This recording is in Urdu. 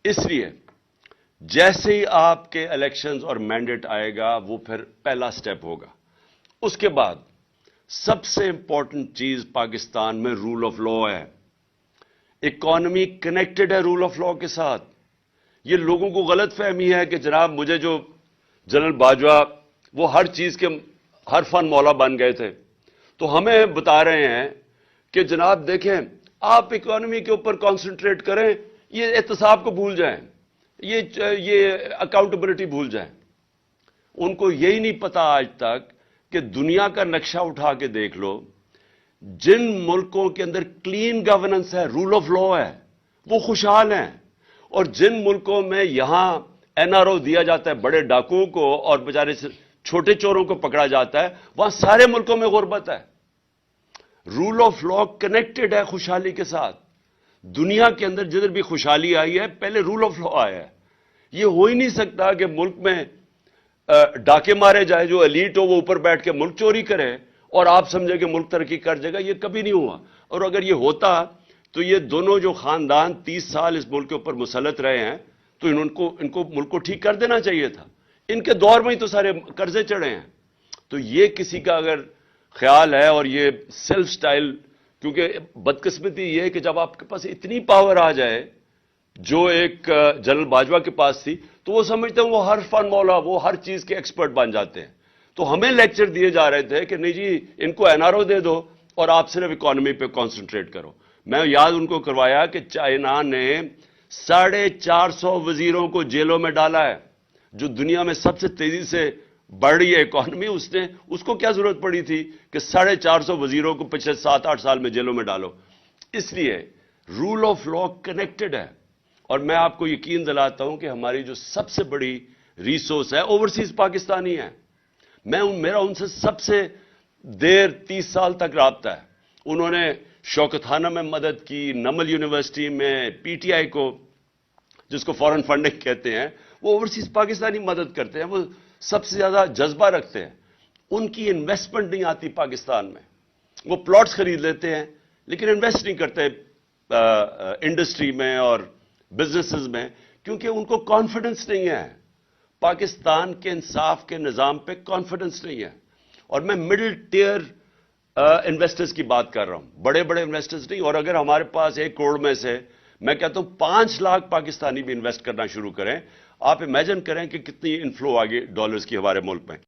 اس لیے جیسے ہی آپ کے الیکشنز اور مینڈیٹ آئے گا وہ پھر پہلا سٹیپ ہوگا. اس کے بعد سب سے امپورٹنٹ چیز پاکستان میں رول آف لا ہے. اکانومی کنیکٹڈ ہے رول آف لا کے ساتھ. یہ لوگوں کو غلط فہمی ہے کہ جناب مجھے جو جنرل باجوہ وہ ہر چیز کے ہر فن مولا بن گئے تھے، تو ہمیں بتا رہے ہیں کہ جناب دیکھیں آپ اکانومی کے اوپر کانسنٹریٹ کریں، یہ احتساب کو بھول جائیں، یہ اکاؤنٹیبلٹی بھول جائیں. ان کو یہی نہیں پتا آج تک کہ دنیا کا نقشہ اٹھا کے دیکھ لو، جن ملکوں کے اندر کلین گورننس ہے، رول آف لا ہے، وہ خوشحال ہیں. اور جن ملکوں میں یہاں این آر او دیا جاتا ہے بڑے ڈاکوؤں کو اور بیچارے چھوٹے چوروں کو پکڑا جاتا ہے، وہاں سارے ملکوں میں غربت ہے. رول آف لا کنیکٹڈ ہے خوشحالی کے ساتھ. دنیا کے اندر جدھر بھی خوشحالی آئی ہے پہلے رول آف لا آیا ہے. یہ ہو ہی نہیں سکتا کہ ملک میں ڈاکے مارے جائے، جو ایلیٹ ہو وہ اوپر بیٹھ کے ملک چوری کرے اور آپ سمجھے کہ ملک ترقی کر جائے گا. یہ کبھی نہیں ہوا. اور اگر یہ ہوتا تو یہ دونوں جو خاندان 30 سال اس ملک کے اوپر مسلط رہے ہیں تو ان کو ملک کو ٹھیک کر دینا چاہیے تھا. ان کے دور میں ہی تو سارے قرضے چڑھے ہیں. تو یہ کسی کا اگر خیال ہے اور یہ سیلف سٹائل، کیونکہ بدقسمتی یہ ہے کہ جب آپ کے پاس اتنی پاور آ جائے جو ایک جنرل باجوہ کے پاس تھی تو وہ سمجھتے ہیں وہ ہر فن مولا، وہ ہر چیز کے ایکسپرٹ بن جاتے ہیں. تو ہمیں لیکچر دیے جا رہے تھے کہ نہیں جی ان کو این آر او دے دو اور آپ صرف اکانومی پہ کانسنٹریٹ کرو. میں یاد ان کو کروایا کہ چائنا نے 450 وزیروں کو جیلوں میں ڈالا ہے. جو دنیا میں سب سے تیزی سے بڑھ رہی ہے اکانومی، اس کو کیا ضرورت پڑی تھی کہ 450 وزیروں کو پچھلے 7-8 سال میں جیلوں میں ڈالو. اس لیے رول آف لا کنیکٹڈ ہے. اور میں آپ کو یقین دلاتا ہوں کہ ہماری جو سب سے بڑی ریسورس ہے اوورسیز پاکستانی ہے. میرا ان سے سب سے دیر 30 سال تک رابطہ ہے. انہوں نے شوکت خانہ میں مدد کی، نمل یونیورسٹی میں، پی ٹی آئی کو جس کو فورن فنڈنگ کہتے ہیں، وہ اوورسیز پاکستانی مدد کرتے ہیں. وہ سب سے زیادہ جذبہ رکھتے ہیں. ان کی انویسٹمنٹ نہیں آتی پاکستان میں. وہ پلاٹس خرید لیتے ہیں لیکن انویسٹ نہیں کرتے انڈسٹری میں اور بزنسز میں، کیونکہ ان کو کانفیڈنس نہیں ہے. پاکستان کے انصاف کے نظام پہ کانفیڈنس نہیں ہے. اور میں مڈل ٹیئر انویسٹرز کی بات کر رہا ہوں، بڑے بڑے انویسٹرز نہیں. اور اگر ہمارے پاس 1 کروڑ میں سے میں کہتا ہوں 5 لاکھ پاکستانی بھی انویسٹ کرنا شروع کریں، آپ امیجن کریں کہ کتنی انفلو آگے ڈالرز کی ہمارے ملک میں.